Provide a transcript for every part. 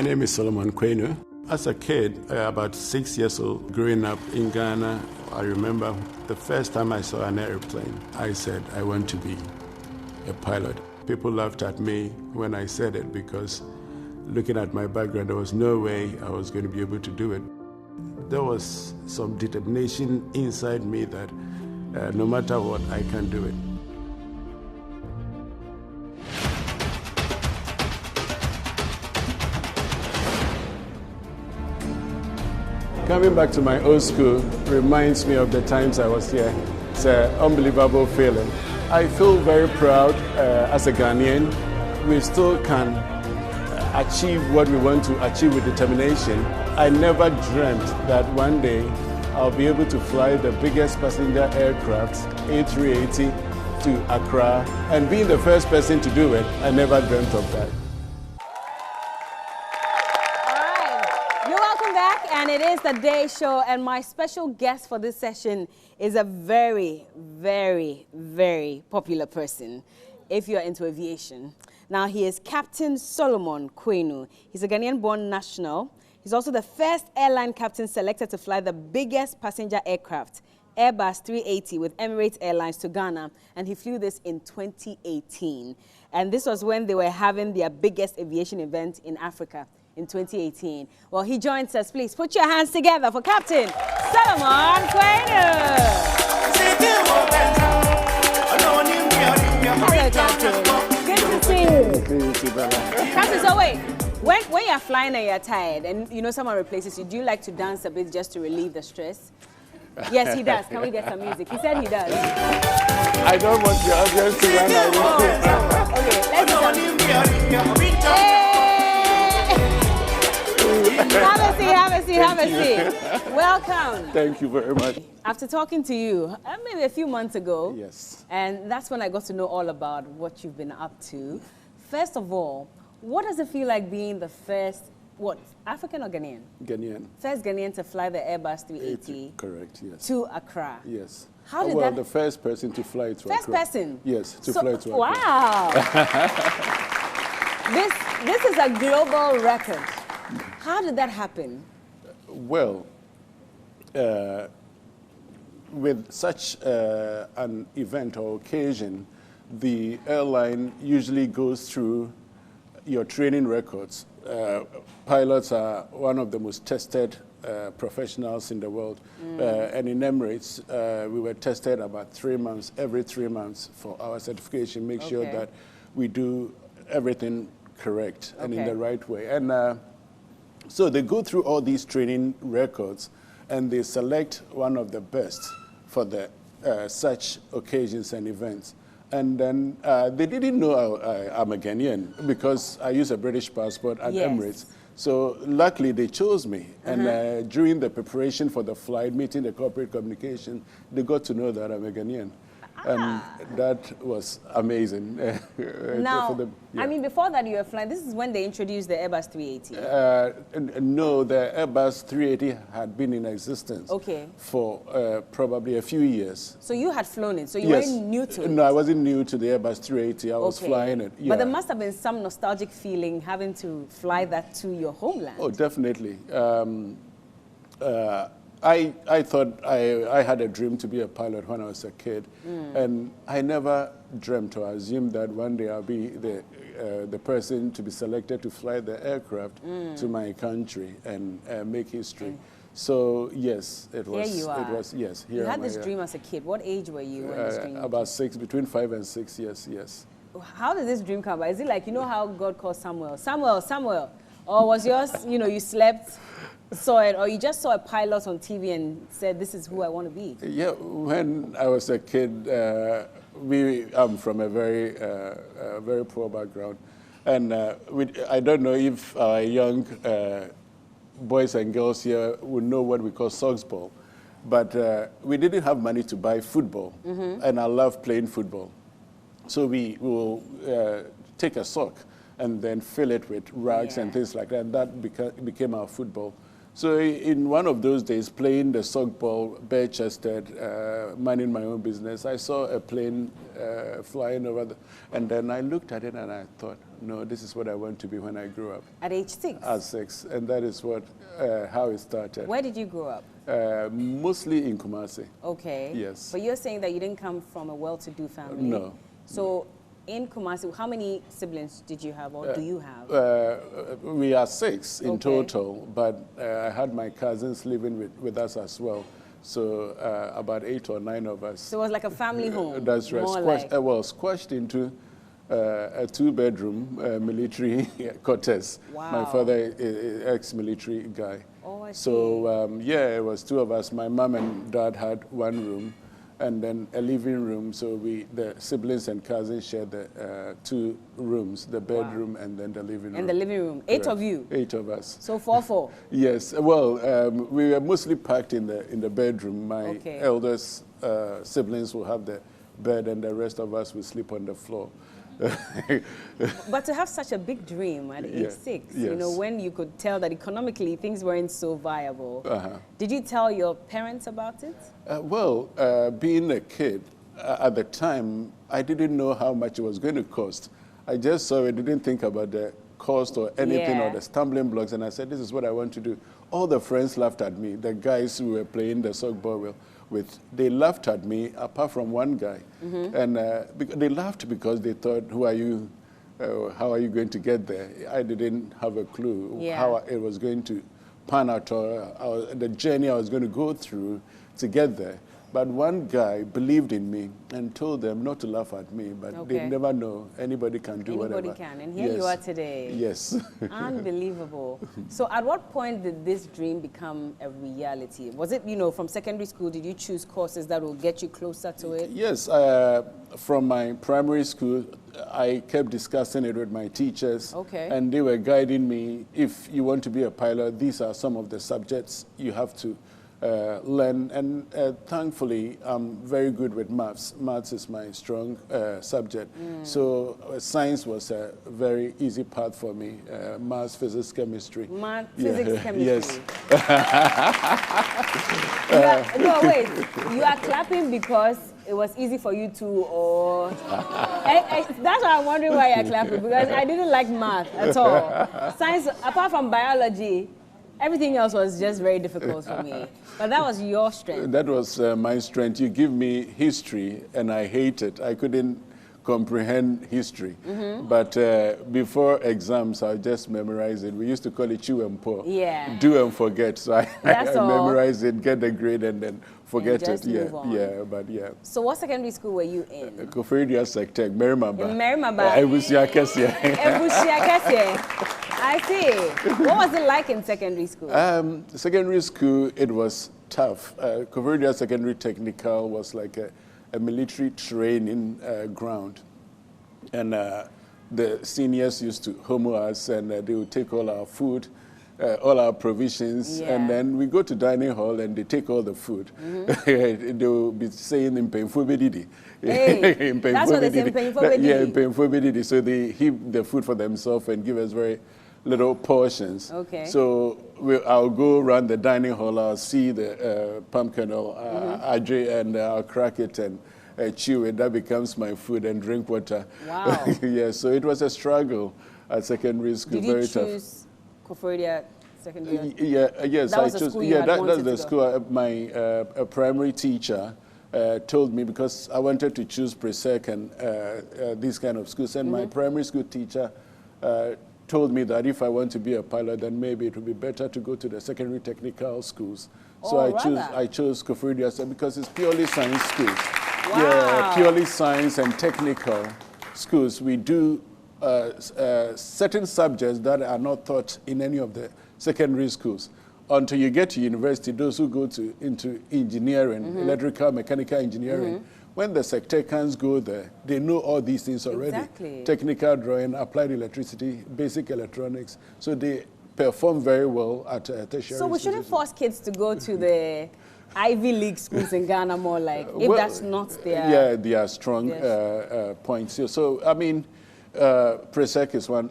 My name is Solomon Quainoo. As a kid, about 6 years old, growing up in Ghana, I remember the first time I saw an airplane, I said, I want to be a pilot. People laughed at me when I said it because looking at my background, there was no way I was going to be able to do it. There was some determination inside me that no matter what, I can do it. Coming back to my old school reminds me of the times I was here. It's an unbelievable feeling. I feel very proud as a Ghanaian. We still can achieve what we want to achieve with determination. I never dreamt that one day I'll be able to fly the biggest passenger aircraft, A380, to Accra. And being the first person to do it, I never dreamt of that. And it is the Day Show, and my special guest for this session is a very, very, very popular person if you're into aviation. Now, he is Captain Solomon Quainoo. He's a Ghanaian-born national. He's also the first airline captain selected to fly the biggest passenger aircraft, Airbus A380, with Emirates Airlines to Ghana, and he flew this in 2018. And this was when they were having their biggest aviation event in Africa. In 2018. Well, he joins us. Please put your hands together for Captain Solomon Quainoo. Hello, Captain. Good to see you. Captain, so wait, when you're flying and you're tired and you know someone replaces you, do you like to dance a bit just to relieve the stress? Yes, he does. Can we get some music? He said he does. I don't want your audience to run away. Okay, let's do something. Have a seat. Welcome. Thank you very much. After talking to you, maybe a few months ago, yes, and that's when I got to know all about what you've been up to. First of all, what does it feel like being the first, African or Ghanaian? Ghanaian. First Ghanaian to fly the Airbus 380. Correct, yes. To Accra. Yes. How did that? The first person to fly to Accra. First person? Yes, to fly to Accra. Wow. This is a global record. How did that happen? Well, with such an event or occasion, the airline usually goes through your training records. Pilots are one of the most tested professionals in the world. And in Emirates, we were tested about 3 months, every 3 months for our certification, make sure that we do everything correct and in the right way. And so they go through all these training records and they select one of the best for the such occasions and events. And then they didn't know I'm a Ghanaian because I use a British passport at Emirates. So luckily they chose me. And during the preparation for the flight, meeting the corporate communication, they got to know that I'm a Ghanaian. And that was amazing. Now, I mean, before that you were flying, this is when they introduced the Airbus 380. No, the Airbus 380 had been in existence for probably a few years. So you had flown it, so you weren't new to it? No, I wasn't new to the Airbus 380, I was flying it. But there must have been some nostalgic feeling having to fly that to your homeland. Oh, definitely. I thought I had a dream to be a pilot when I was a kid, and I never dreamt or assumed that one day I'll be the person to be selected to fly the aircraft to my country and make history. So yes, it was. Here you are. It was yes. Here you had this dream as a kid. What age were you when this dream? About 6, between 5 and 6 years. Yes. How did this dream come about? Is it like, you know how God called Samuel, or was yours? You know, you slept, saw it, or you just saw a pilot on TV and said, this is who I want to be? Yeah, when I was a kid, I'm from a very poor background. And I don't know if our young boys and girls here would know what we call socks ball. But we didn't have money to buy football. And I love playing football. So we will take a sock and then fill it with rags and things like that. That became our football. So in one of those days, playing the softball, bare-chested, minding my own business, I saw a plane flying over, and then I looked at it and I thought, no, this is what I want to be when I grow up. At age 6? At 6, and that is what how it started. Where did you grow up? Mostly in Kumasi. Okay. Yes. But you're saying that you didn't come from a well-to-do family? No. So in Kumasi, how many siblings did you have, or do you have? We are 6 in total, but I had my cousins living with us as well. So about 8 or 9 of us. So it was like a family home? That's right. Squashed into a 2-bedroom military quarters. Wow. My father is ex-military guy. Oh, I see. So yeah, it was 2 of us. My mom and dad had 1 room, and then a living room. So the siblings and cousins shared the 2 rooms, the bedroom and then the living room. And the living room. 8 of you? 8 of us. So 4-4? Yes. Well, we were mostly packed in the bedroom. My eldest siblings will have the bed, and the rest of us will sleep on the floor. But to have such a big dream at age 6, you know, when you could tell that economically things weren't so viable, did you tell your parents about it? Being a kid, at the time, I didn't know how much it was going to cost. I just saw it, didn't think about the cost or anything or the stumbling blocks, and I said, this is what I want to do. All the friends laughed at me. The guys who were playing the softball with, they laughed at me, apart from one guy. And they laughed because they thought, who are you? How are you going to get there? I didn't have a clue how it was going to pan out, or the journey I was going to go through to get there. But one guy believed in me and told them not to laugh at me, but they never know. Anybody can do whatever. Anybody can, and here you are today. Yes. Unbelievable. So at what point did this dream become a reality? Was it, you know, from secondary school, did you choose courses that will get you closer to it? Yes. From my primary school, I kept discussing it with my teachers. And they were guiding me. If you want to be a pilot, these are some of the subjects you have to learn, and thankfully I'm very good with maths. Maths is my strong subject. So science was a very easy path for me. Maths, physics, chemistry. Math, physics, chemistry. Yes. No, wait. You are clapping because it was easy for you to, or... that's why I'm wondering why you're clapping, because I didn't like math at all. Science, apart from biology, everything else was just very difficult for me. But that was your strength. That was my strength. You give me history, and I hate it. I couldn't comprehend history. But before exams, I just memorize it. We used to call it chew and pour. Do and forget. So I memorize it, get the grade, and then forget it. So what secondary school were you in? Koforidia Sectec, Merimaba. In Merimaba. I see. What was it like in secondary school? Secondary school, it was tough. Koforidia Secondary Technical was like a military training ground. And the seniors used to homo us, and they would take all our food, all our provisions, and then we go to dining hall and they take all the food. They will be saying in Penfobedidi. That's what they say, in Penfobedidi. Yeah, in Penfobedidi. So they heap the food for themselves and give us very little portions. So I'll go around the dining hall, I'll see the pumpkin or Adre, and I'll crack it and chew it. That becomes my food, and drink water. Wow. So it was a struggle at secondary school. Did you choose Koforidia Secondary? Yes, I chose. That's the school. My primary teacher told me, because I wanted to choose pre-sec and these kind of schools, and my primary school teacher told me that if I want to be a pilot, then maybe it would be better to go to the secondary technical schools. So I chose Koforidia because it's purely science schools. Yeah, purely science and technical schools. We do certain subjects that are not taught in any of the secondary schools. Until you get to university, those who go into engineering, electrical, mechanical engineering, when the sectecans go there, they know all these things already. Technical drawing, applied electricity, basic electronics. So they perform very well at tertiary. So we shouldn't force kids to go to the Ivy League schools in Ghana more, like, if that's not their... Yeah, they are strong points. So, I mean, pre-sec is one,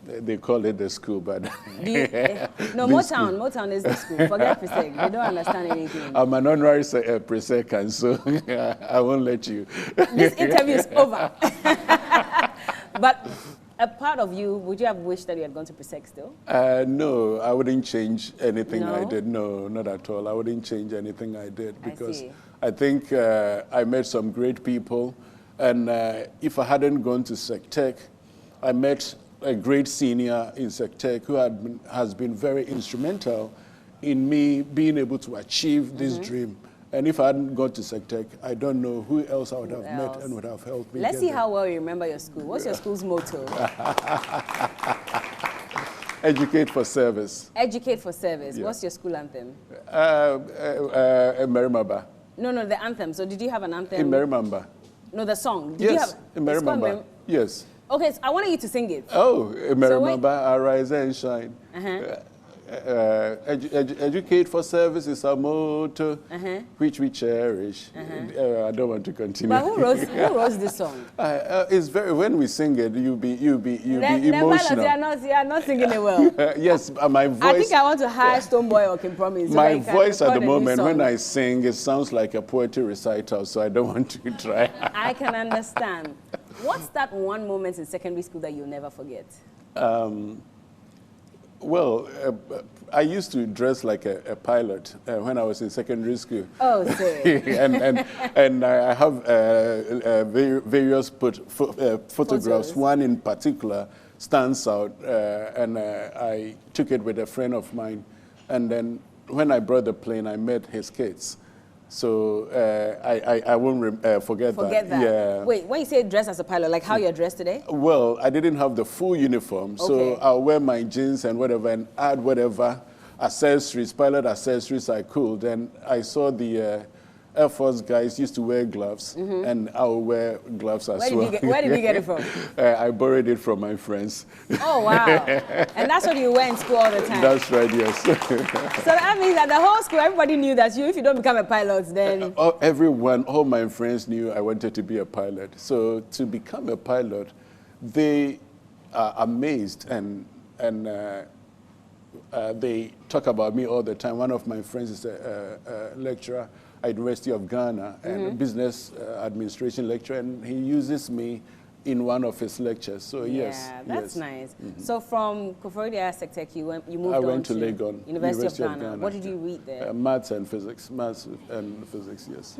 They call it the school, but... No, Motown is the school. Forget Presec. They don't understand anything. I'm an honorary Preseccan, so I won't let you. This interview is over. But a part of you, would you have wished that you had gone to Presec still? No, I wouldn't change anything No? I did. No, not at all. I wouldn't change anything I did because see. I think I met some great people. And if I hadn't gone to SecTech, I met a great senior in SecTech who has been very instrumental in me being able to achieve this dream. And if I hadn't gone to SecTech, I don't know who else I would have met and would have helped me. Let's see how well you remember your school. What's your school's motto? Educate for service. Educate for service. Yeah. What's your school anthem? Merimaba. No, the anthem. So did you have an anthem? In Merimaba. No, the song. Did Yes, you have, in Merimaba. Yes. Okay, so I wanted you to sing it. Oh, Merimaba, arise and shine. Educate for service is our motto, which we cherish. I don't want to continue. But who wrote this song? It's very, when we sing it, you'll be emotional. You are not singing it well. Yes, my voice. I think I want to hire Stonebwoy or Kim Promise. My voice at the moment, when I sing, it sounds like a poetry recital, so I don't want to try. I can understand. What's that one moment in secondary school that you'll never forget? Well, I used to dress like a pilot when I was in secondary school. Oh, serious? and I have various photographs. One in particular stands out, and I took it with a friend of mine. And then when I brought the plane, I met his kids. So I won't forget that. Yeah. Wait, when you say dress as a pilot, like how you're dressed today? Well, I didn't have the full uniform, so I'll wear my jeans and whatever and add whatever accessories, pilot accessories I could. And I saw the Air Force guys used to wear gloves, and I'll wear gloves as well. Where did you get it from? I borrowed it from my friends. Oh, wow. And that's what you wear in school all the time? That's right, yes. So that means that the whole school, everybody knew that if you don't become a pilot, then... Everyone, all my friends knew I wanted to be a pilot. So to become a pilot, they are amazed and they talk about me all the time. One of my friends is a lecturer at University of Ghana, and a business administration lecturer, and he uses me in one of his lectures. So yes, that's nice. So from Koforidua SecTech, you moved I on went to Legon, University of Ghana. What did you read there? Maths and physics. Maths and physics, yes.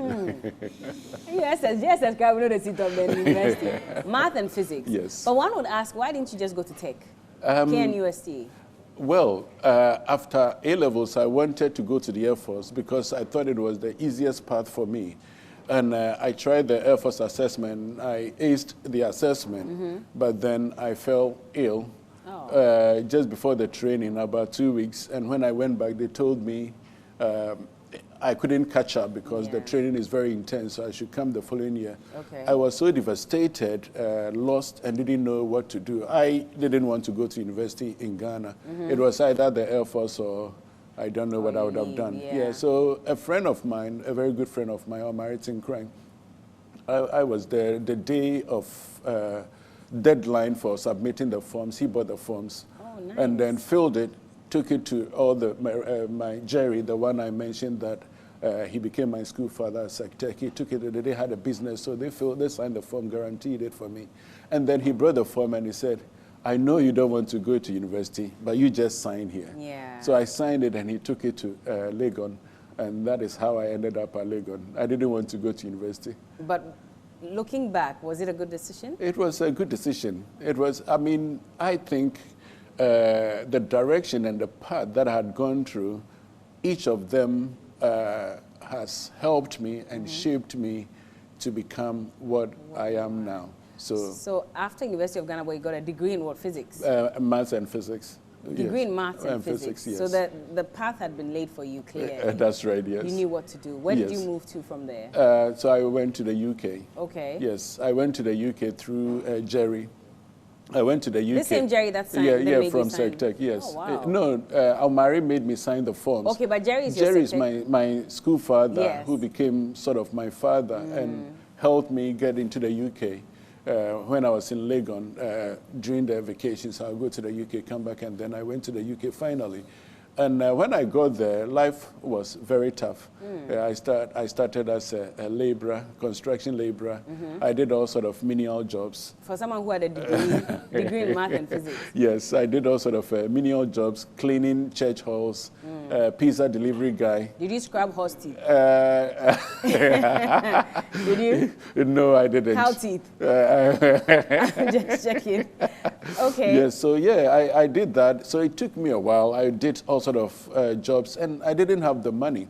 Yes, I know the seat of the university. Math and physics. Yes. But one would ask, why didn't you just go to Tech? KNUST. Well, after A-levels, I wanted to go to the Air Force because I thought it was the easiest path for me. And I tried the Air Force assessment. I aced the assessment, but then I fell ill just before the training, about 2 weeks. And when I went back, they told me I couldn't catch up because the training is very intense, so I should come the following year. I was so devastated, lost, and didn't know what to do. I didn't want to go to university in Ghana. It was either the Air Force or I don't know what I would have done. So a friend of mine, a very good friend of mine, Omaritin Krang, I was there the day of deadline for submitting the forms. He bought the forms and then filled it, took it to all my Jerry, the one I mentioned that he became my school father at SecTech. He took it, they had a business, so they signed the form, guaranteed it for me. And then he brought the form and he said, I know you don't want to go to university, but you just sign here. So I signed it and he took it to Legon, and that is how I ended up at Legon. I didn't want to go to university. But looking back, was it a good decision? It was a good decision. It was, I mean, I think the direction and the path that I had gone through, each of them has helped me and shaped me to become what I am now. So after University of Ghana, where you got a degree in what, physics? Maths and physics. Degree in maths and physics. Yes. So the path had been laid for you clearly. That's right, yes. You knew what to do. Where did you move to from there? So I went to the UK. Okay. Yes, I went to the UK through Jerry. I went to the UK. The same Jerry that signed? Yeah, from SecTech, yes. Oh, wow. No, Almari made me sign the forms. Okay, but Jerry is my school father, who became sort of my father and helped me get into the UK. when I was in Legon during the vacations. I'll go to the UK, come back, and then I went to the UK finally. And when I got there, life was very tough. I started as a laborer, construction laborer. I did all sort of menial jobs. For someone who had a degree in math and physics. Yes, I did all sort of menial jobs, cleaning church halls, pizza delivery guy. Did you scrub horse teeth? Did you? No, I didn't. Cow teeth? I'm just checking. Okay. Yes, so yeah, I did that. So it took me a while. I did all sort of jobs, and I didn't have the money.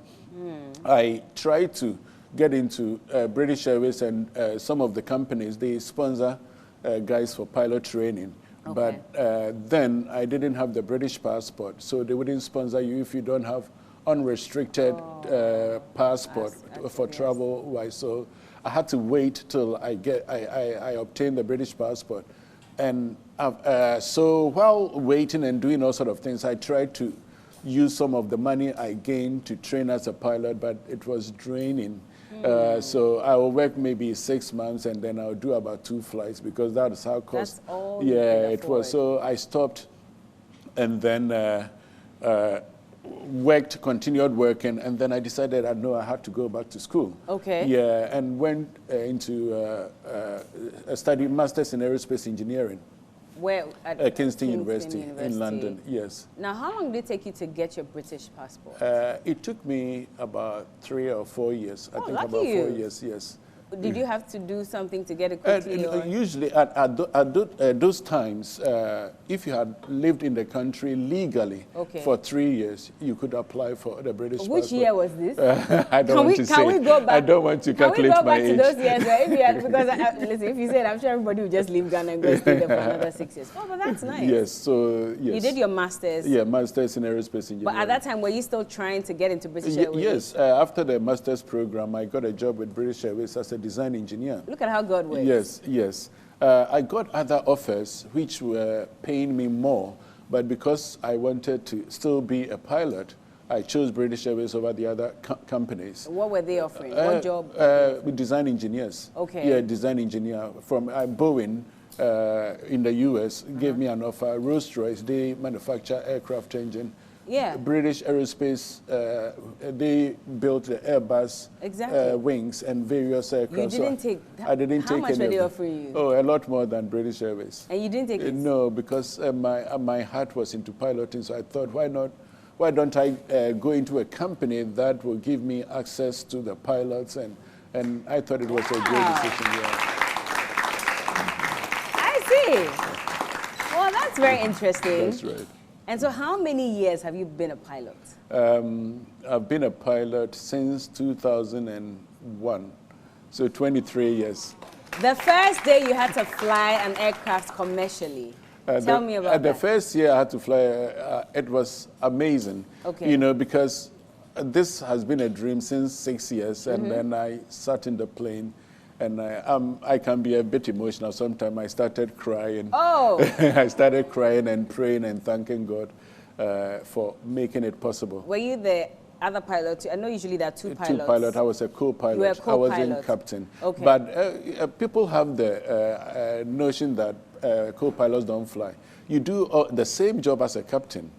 I tried to get into British Airways, and some of the companies, they sponsor guys for pilot training. Okay. But then I didn't have the British passport, so they wouldn't sponsor you if you don't have unrestricted passport for travel-wise. So I had to wait till I obtained the British passport. And so while waiting and doing all sort of things, I tried to use some of the money I gained to train as a pilot, but it was draining. So I will work maybe 6 months, and then I'll do about 2 flights, because that is how cost. That's all. Yeah, it was. So I stopped, and then continued working, and then I decided I had to go back to school. Okay. Yeah, and went into study masters in aerospace engineering. Where? At Kingston University in London, yes. Now, how long did it take you to get your British passport? It took me about 3 or 4 years. I think lucky about 4 you. years, yes. Did you have to do something to get it quickly? Usually, at those times, if you had lived in the country legally for 3 years, you could apply for the British passport. Which year was this? I don't want to say. Can we go back? I don't want to calculate my age. Can we go back to those years? If you had, because listen, if you said, I'm sure everybody would just leave Ghana and go stay there for another 6 years. Oh, but that's nice. Yes. So yes. You did your masters. Yeah, masters in aerospace engineering. But at that time, were you still trying to get into British Airways? Yes. After the masters program, I got a job with British Airways as a design engineer. Look at how God works. Yes, yes. I got other offers which were paying me more, but because I wanted to still be a pilot, I chose British Airways over the other companies. What were they offering? What job? With design engineers. Okay. Yeah, design engineer from Boeing in the US gave me an offer. Rolls-Royce, they manufacture aircraft engine. Yeah. British Aerospace, they built the Airbus wings and various aircraft. You didn't take. I didn't take any. How much were they offering you? Oh, a lot more than British Airways. And you didn't take it? No, because my heart was into piloting, so I thought, why not? Why don't I go into a company that will give me access to the pilots? And I thought it was a great decision. Yeah. I see. Well, that's very interesting. That's right. And so how many years have you been a pilot? I've been a pilot since 2001, so 23 years. The first day you had to fly an aircraft commercially. Tell me about that. The first year I had to fly, it was amazing. Okay. You know, because this has been a dream since 6 years, and then I sat in the plane, and I can be a bit emotional. Sometimes I started crying. Oh! I started crying and praying and thanking God for making it possible. Were you the other pilot? I know usually there are two pilots. Two pilots. I was a co-pilot. You were a co-pilot. I wasn't captain. Okay. But people have the notion that co-pilots don't fly. You do the same job as a captain.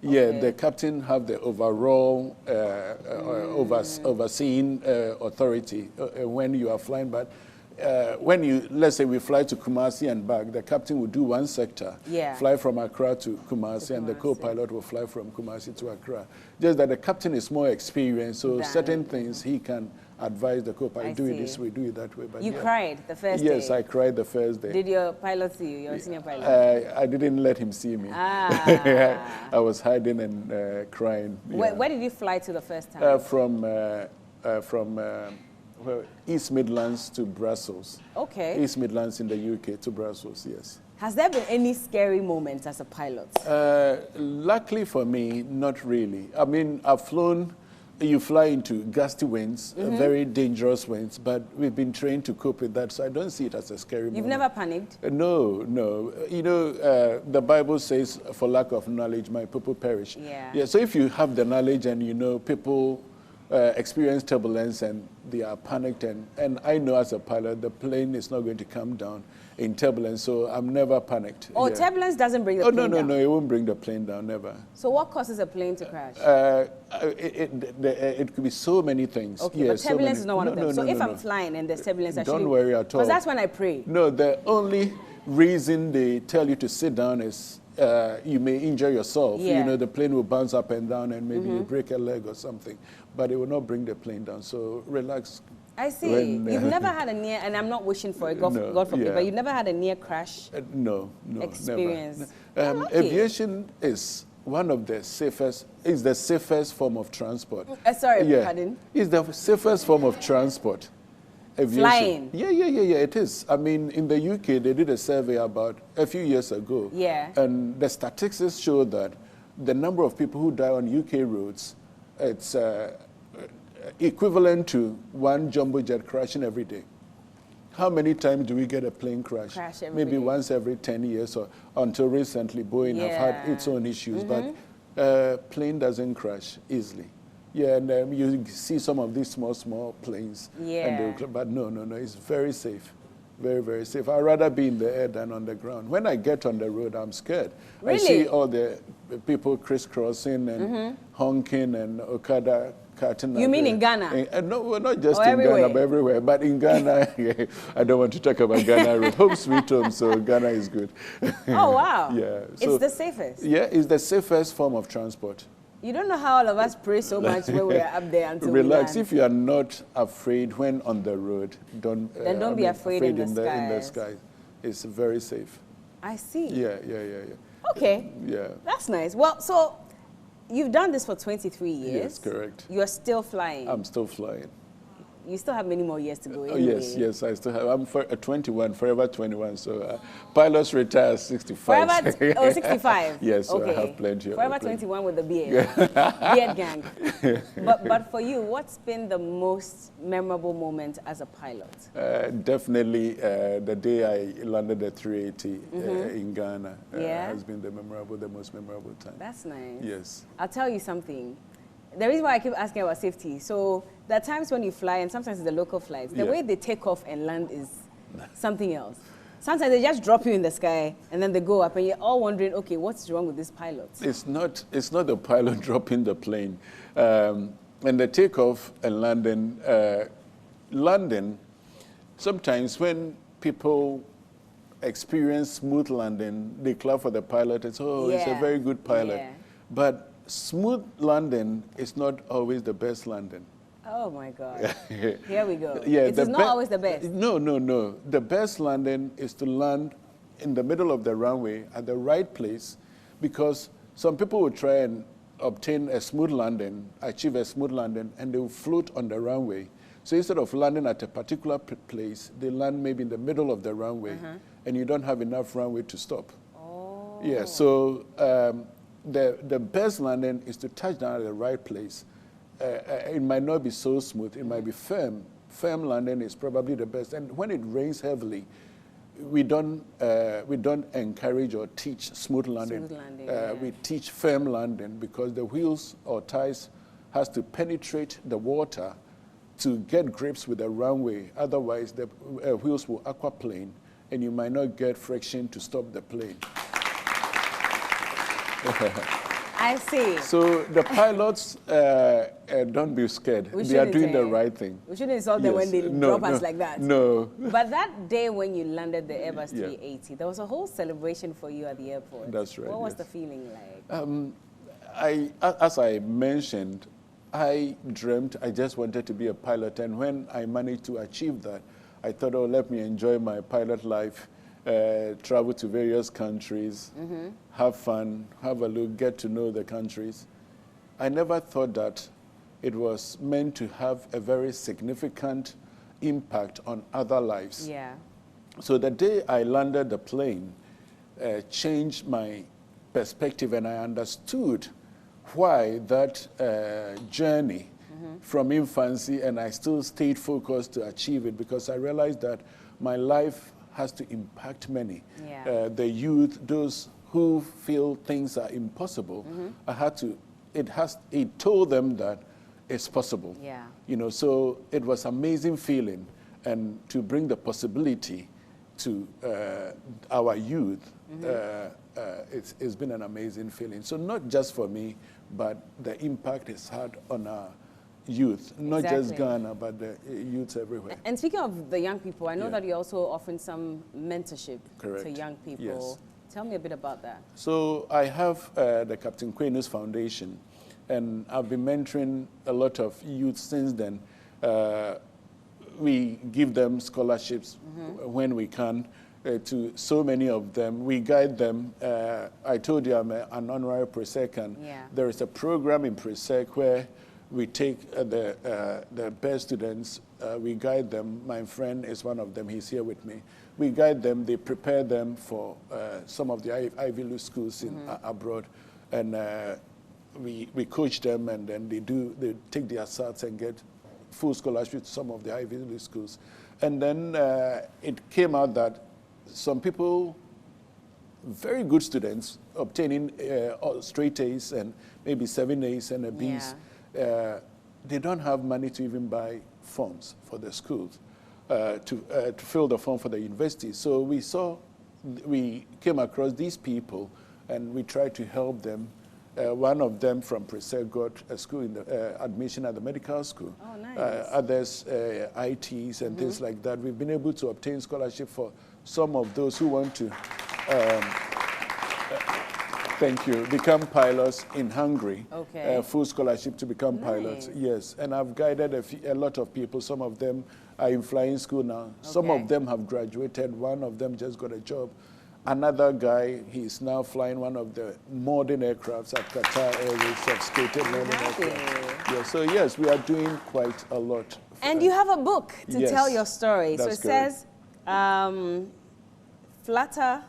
Yeah, Okay. the captain have the overall overseeing authority when you are flying. But when let's say we fly to Kumasi and back, the captain will do one sector, fly from Accra to Kumasi, and the co-pilot will fly from Kumasi to Accra. Just that the captain is more experienced, so certain things he can advise the co-pilot, do it this way, do it that way. But you cried the first day? Yes, I cried the first day. Did your pilot see you, your senior pilot? I didn't let him see me. I was hiding and crying. Where did you fly to the first time? From East Midlands to Brussels. Okay. East Midlands in the UK to Brussels, yes. Has there been any scary moments as a pilot? Luckily for me, not really. I mean, I've flown. You fly into gusty winds, very dangerous winds, but we've been trained to cope with that, so I don't see it as a scary moment. You've never panicked? No, no. You know, the Bible says, for lack of knowledge, my people perish. Yeah. Yeah. So if you have the knowledge and you know people experience turbulence and they are panicked. And I know as a pilot, the plane is not going to come down in turbulence, so I'm never panicked. Oh, turbulence doesn't bring the plane down? No, it won't bring the plane down, never. So what causes a plane to crash? It could be so many things. Okay, yeah, but turbulence is not one of them. So if I'm flying and there's turbulence, don't worry at all. Because that's when I pray. No, the only reason they tell you to sit down is you may injure yourself. Yeah. You know, the plane will bounce up and down and maybe you break a leg or something. But it will not bring the plane down, so relax. I see. You've never had a near, and I'm not wishing for it, God forbid, but you've never had a near crash experience. Never. Aviation is one of the safest, is the safest form of transport. Pardon? It's the safest form of transport. Aviation. Flying? Yeah, it is. I mean, in the UK, they did a survey about a few years ago. Yeah. And the statistics show that the number of people who die on UK roads, it's equivalent to one jumbo jet crashing every day. How many times do we get a plane crash? Maybe once every 10 years, or until recently Boeing have had its own issues, but plane doesn't crash easily. Yeah, and you see some of these small planes. Yeah. But no, it's very safe. Very, very safe. I'd rather be in the air than on the ground. When I get on the road, I'm scared. Really? I see all the people crisscrossing and honking and Okada cutting. You mean in Ghana? No, well, not just in Ghana, but everywhere. But in Ghana, I don't want to talk about Ghana road. Home sweet home, so Ghana is good. Oh, wow. Yeah. It's the safest? Yeah, it's the safest form of transport. You don't know how all of us pray so much when we're up there until relax. we land. If you are not afraid when on the road, don't be afraid in the sky. It's very safe. I see. Yeah. Okay. Yeah. That's nice. Well, so you've done this for 23 years. Yes, correct. You are still flying. I'm still flying. You still have many more years to go. Oh, yes, I still have. I'm 21, forever 21. So pilots retire 65. Forever, 65? Yes, so okay. I have plenty of Forever 21 with the beard. Beard gang. But for you, what's been the most memorable moment as a pilot? Definitely the day I landed the 380 in Ghana has been the most memorable time. That's nice. Yes. I'll tell you something. The reason why I keep asking about safety, so there are times when you fly, and sometimes it's the local flights, the way they take off and land is something else. Sometimes they just drop you in the sky, and then they go up, and you're all wondering, okay, what's wrong with this pilot? It's not the pilot dropping the plane. And the takeoff and landing, sometimes when people experience smooth landing, they clap for the pilot and say, oh, it's a very good pilot. Yeah. But smooth landing is not always the best landing. Oh my God. Here we go. Yeah, it is not always the best. No. The best landing is to land in the middle of the runway at the right place, because some people will try and obtain a smooth landing, achieve a smooth landing, and they will float on the runway. So instead of landing at a particular place, they land maybe in the middle of the runway, and you don't have enough runway to stop. Oh. Yeah, so the best landing is to touch down at the right place. It might not be so smooth, it might be firm. Firm landing is probably the best. And when it rains heavily, we don't encourage or teach smooth landing. We teach firm landing, because the wheels or tires has to penetrate the water to get grips with the runway. Otherwise, the wheels will aquaplane, and you might not get friction to stop the plane. I see. So the pilots, don't be scared. They are doing the right thing. We shouldn't insult them when they drop us like that. No. But that day when you landed the Airbus 380, there was a whole celebration for you at the airport. That's right. What was the feeling like? As I mentioned, I dreamt I just wanted to be a pilot. And when I managed to achieve that, I thought, oh, let me enjoy my pilot life. Travel to various countries, have fun, have a look, get to know the countries. I never thought that it was meant to have a very significant impact on other lives. Yeah. So the day I landed the plane changed my perspective, and I understood why that journey from infancy, and I still stayed focused to achieve it, because I realized that my life has to impact many. Yeah. The youth, those who feel things are impossible, it told them that it's possible. Yeah. You know, so it was amazing feeling, and to bring the possibility to our youth, it's been an amazing feeling. So not just for me, but the impact it's had on our youth, not just Ghana, but the youths everywhere. And speaking of the young people, I know that you're also offering some mentorship to young people. Yes. Tell me a bit about that. So I have the Captain Quainoo's Foundation, and I've been mentoring a lot of youth since then. We give them scholarships when we can to so many of them. We guide them. I told you I'm an honorary Preseccan. Yeah. There is a program in Presec where we take the best students, we guide them. My friend is one of them, he's here with me. We guide them, they prepare them for some of the Ivy League schools in abroad. And we coach them, and then they take their SATs and get full scholarship to some of the Ivy League schools. And then it came out that some people, very good students, obtaining straight A's and maybe 7 A's and a B's, they don't have money to even buy forms for the schools, to fill the form for the university. So we came across these people, and we tried to help them. One of them from Presec got a school in the admission at the medical school. Oh, nice. Others, ITs and things like that. We've been able to obtain scholarship for some of those who want to, thank you, become pilots in Hungary. Okay. Full scholarship to become pilots. Yes, and I've guided a lot of people. Some of them are in flying school now. Okay. Some of them have graduated. One of them just got a job. Another guy, he's now flying one of the modern aircrafts at British Airways, sophisticated modern aircraft. Yeah, so yes, we are doing quite a lot. And you have a book to tell your story. So it says, Flatten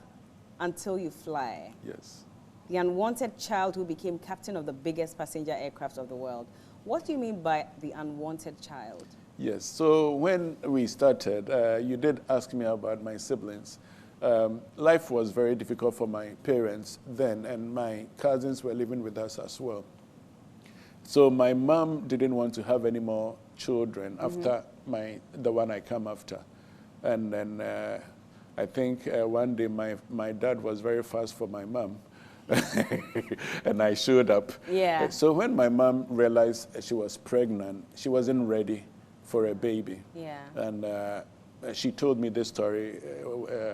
Until You Fly. Yes. The unwanted child who became captain of the biggest passenger aircraft of the world. What do you mean by the unwanted child? Yes, so when we started, you did ask me about my siblings. Life was very difficult for my parents then, and my cousins were living with us as well. So my mom didn't want to have any more children after the one I come after. And then I think one day my dad was very fast for my mom. And I showed up. Yeah. So when my mom realized she was pregnant, she wasn't ready for a baby. Yeah. And she told me this story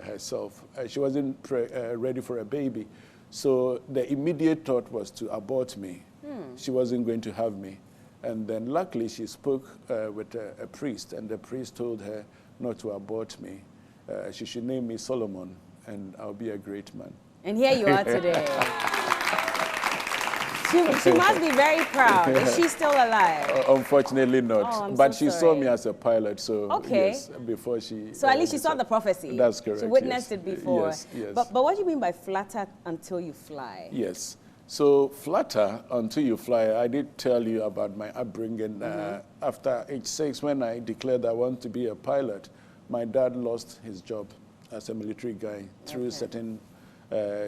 herself. She wasn't ready for a baby. So the immediate thought was to abort me. She wasn't going to have me. And then luckily she spoke with a priest, and the priest told her not to abort me. She should name me Solomon, and I'll be a great man. And here you are today. She must be very proud. Is she still alive? Unfortunately not. Oh, but she saw me as a pilot, so yes, before she... So at least she saw the prophecy. That's correct. She witnessed it before. Yes, yes. But what do you mean by flatter until you fly? Yes. So flatter until you fly, I did tell you about my upbringing. After age 6, when I declared I want to be a pilot, my dad lost his job as a military guy through certain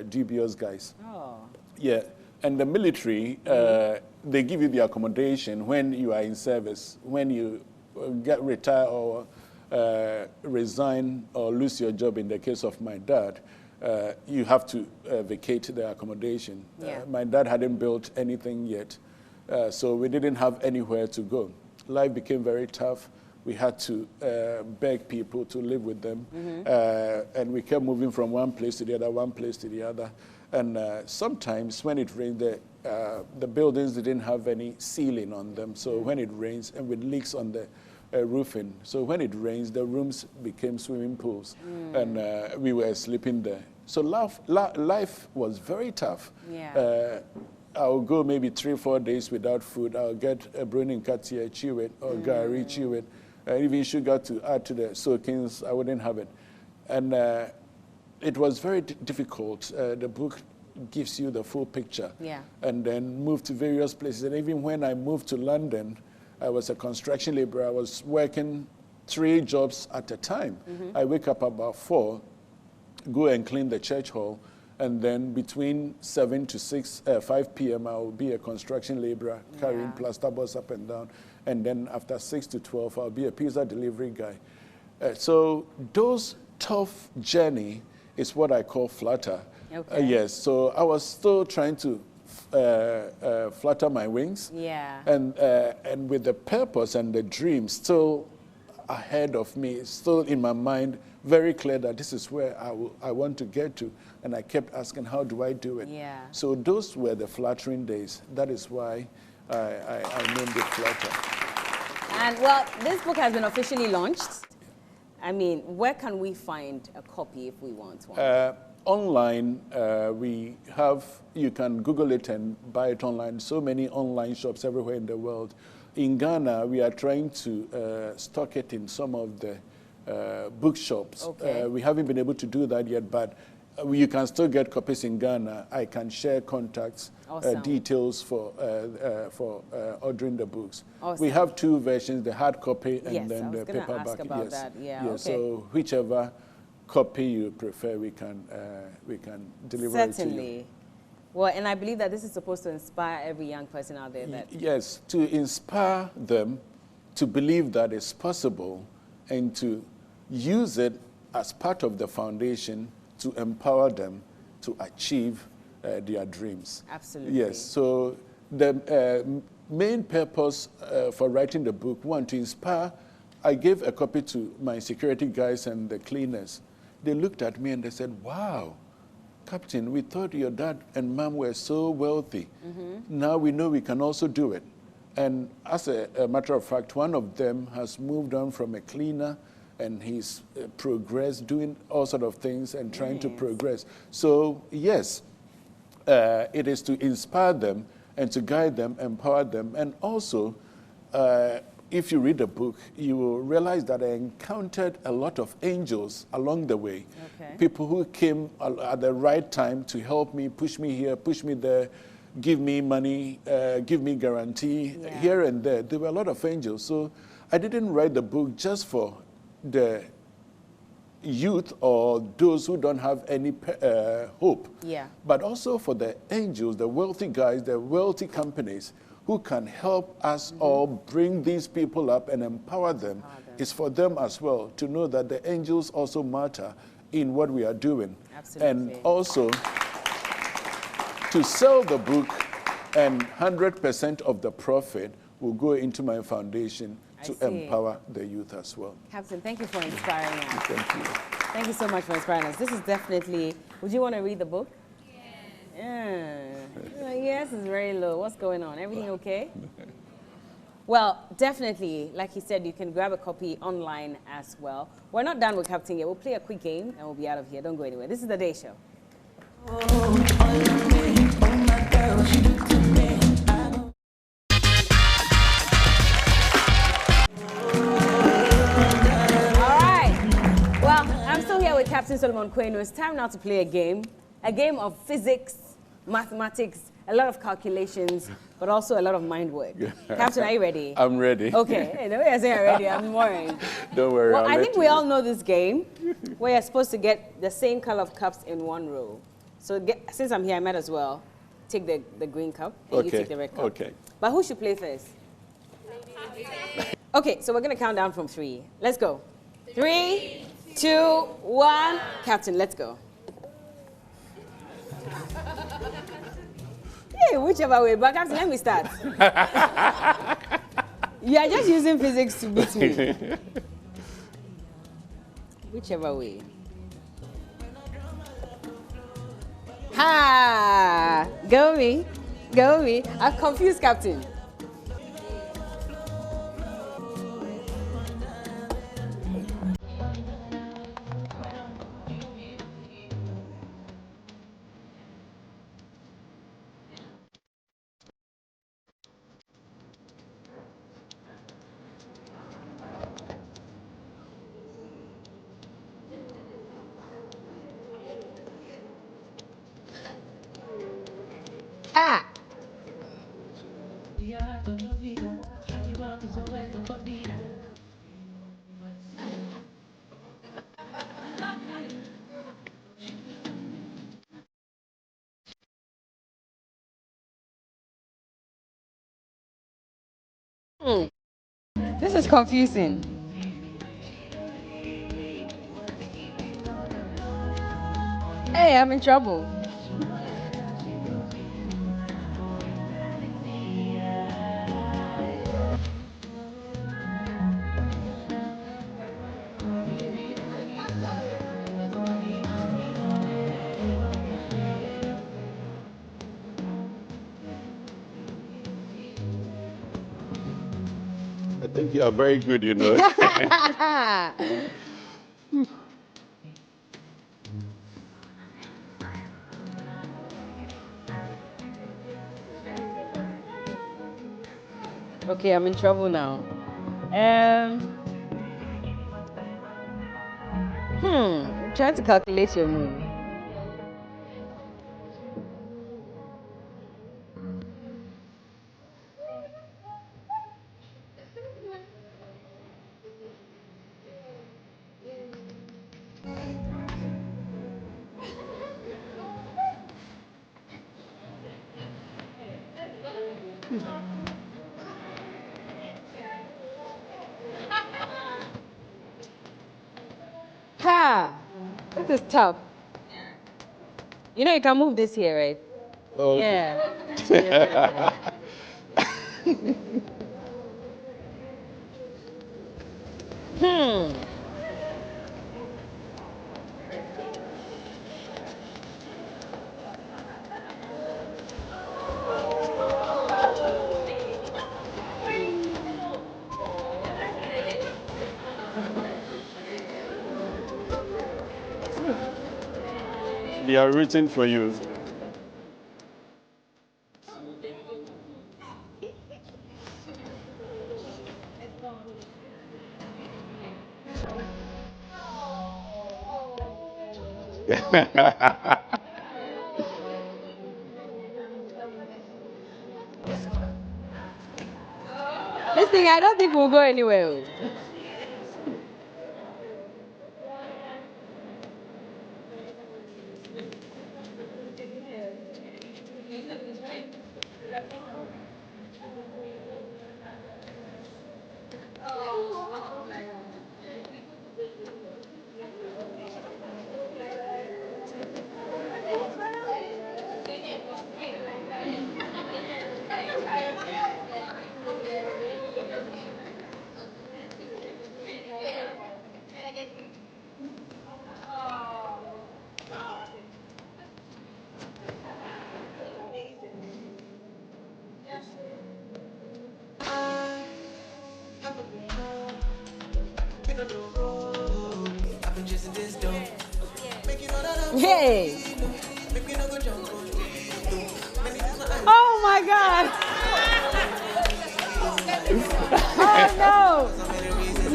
dubious guys. Oh. Yeah. And the military, they give you the accommodation when you are in service. When you get retired or resign or lose your job, in the case of my dad, you have to vacate the accommodation. Yeah. My dad hadn't built anything yet, so we didn't have anywhere to go. Life became very tough. We had to beg people to live with them, and we kept moving from one place to the other, one place to the other. And sometimes when it rained, the buildings didn't have any ceiling on them. So when it rains, and with leaks on the roofing, so when it rains, the rooms became swimming pools, and we were sleeping there. So life was very tough. Yeah. I'll go maybe 3-4 days without food. I'll get a brewing katia, chew it, or gari, chew it. Even sugar to add to the soakings, I wouldn't have it. And it was very difficult. The book gives you the full picture. Yeah. And then moved to various places. And even when I moved to London, I was a construction laborer. I was working 3 jobs at a time. I wake up about 4, go and clean the church hall, And then between 7 to 5 p.m., I will be a construction laborer carrying plaster boards up and down. And then after 6 to 12, I'll be a pizza delivery guy. So those tough journey is what I call flutter. Okay. Yes, so I was still trying to flutter my wings. Yeah. And with the purpose and the dream still ahead of me, still in my mind, very clear that this is where I want to get to. And I kept asking, how do I do it? Yeah. So those were the fluttering days. That is why I named it Flutter. And well, this book has been officially launched. I mean, where can we find a copy if we want one? Online, you can Google it and buy it online. So many online shops everywhere in the world. In Ghana, we are trying to stock it in some of the bookshops. Okay. We haven't been able to do that yet, but you can still get copies in Ghana. I can share contacts, Awesome. details for ordering the books. Awesome. We have two versions, the hard copy and Yes, then I was the gonna paperback. ask about that. Yeah, okay. So whichever copy you prefer, we can deliver it to you. Certainly. Well, and I believe that this is supposed to inspire every young person out there. That Yes, to inspire them to believe that it's possible and to use it as part of the foundation to empower them to achieve their dreams. Absolutely. Yes, so the main purpose for writing the book, one, to inspire. I gave a copy to my security guys and the cleaners. They looked at me and they said, wow, Captain, we thought your dad and mom were so wealthy. Now we know we can also do it. And as a matter of fact, one of them has moved on from a cleaner and he's progressed, doing all sort of things and trying to progress. So yes, it is to inspire them and to guide them, empower them. And also, if you read the book, you will realize that I encountered a lot of angels along the way. Okay. People who came at the right time to help me, push me here, push me there, give me money, give me guarantee, here and there. There were a lot of angels. So I didn't write the book just for the youth or those who don't have any hope, but also for the angels, the wealthy guys, the wealthy companies who can help us all bring these people up and empower them. It's for them as well to know that the angels also matter in what we are doing. Absolutely. And also to sell the book, and 100% of the profit will go into my foundation to empower the youth as well. Captain, thank you for inspiring us. Thank you. Thank you so much for inspiring us. This is definitely, would you want to read the book? Yes, it's very low. What's going on? Everything okay? Well, definitely, like he said, you can grab a copy online as well. We're not done with Captain yet. We'll play a quick game and we'll be out of here. Don't go anywhere. This is The Day Show. With Captain Solomon Quainoo, it's time now to play a game of physics, mathematics, a lot of calculations, but also a lot of mind work. Captain, are you ready? I'm ready. Okay, the way I say I'm ready, I'm worried. Don't worry. Well, I think we all know this game where you're supposed to get the same color of cups in one row. So since I'm here, I might as well take the green cup and you take the red cup. Okay. But who should play first? Okay, so we're going to count down from 3. Let's go. 3, 2, 1. Captain, let's go. Hey, whichever way, but Captain, let me start. You are just using physics to beat me. Whichever way. Ha! Go me. Go me. I've confused Captain. Ah! This is confusing. Hey, I'm in trouble. I think you are very good, you know. Okay, I'm in trouble now. I'm trying to calculate your move. Ha! This is tough. You know you can move this here, right? Oh. Yeah. They are written for you. This thing, I don't think we'll go anywhere. Hey! Oh my God! Oh no!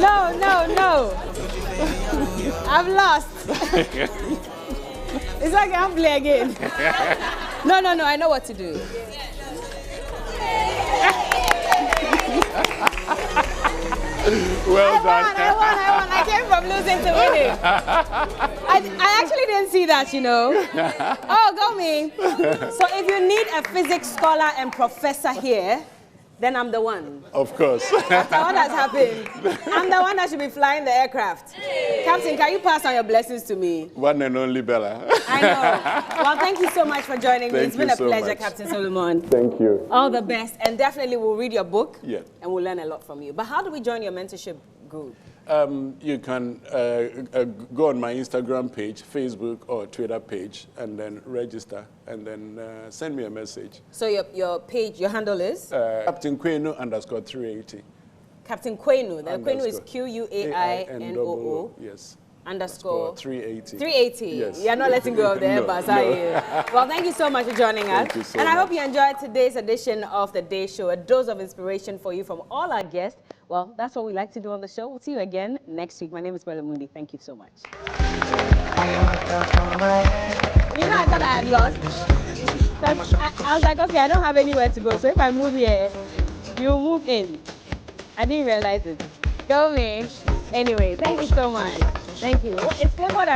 No, no, no! I've lost. It's like I'm playing again. No, no, no, I know what to do. Well done. I won. I came from losing to winning. I actually didn't see that, you know. Oh, go me. So if you need a physics scholar and professor here, then I'm the one. Of course. After what has happened, I'm the one that should be flying the aircraft. Captain, can you pass on your blessings to me? One and only Bella. I know. Well, thank you so much for joining me. It's been a pleasure, much. Captain Solomon. Thank you. All the best. And definitely we'll read your book. Yeah. And we'll learn a lot from you. But how do we join your mentorship group? You can go on my Instagram page, Facebook or Twitter page, and then register, and then send me a message. So your page, your handle is? Captain Quainoo _380. Captain Quainoo. The Quainoo is Quainoo. Yes. Underscore 380. 380. Yes. You're not letting go of the Airbus, are you? Well, thank you so much for joining us. Thank you so and I much. hope you enjoyed today's edition of The Day Show, a dose of inspiration for you from all our guests. Well, that's what we like to do on the show. We'll see you again next week. My name is Bella Mundi. Thank you so much. You know, I thought I had lost. I was like, okay, I don't have anywhere to go. So if I move here, you move in. I didn't realize it. Go me. Anyway, thank you so much. Thank you. It's Flavor.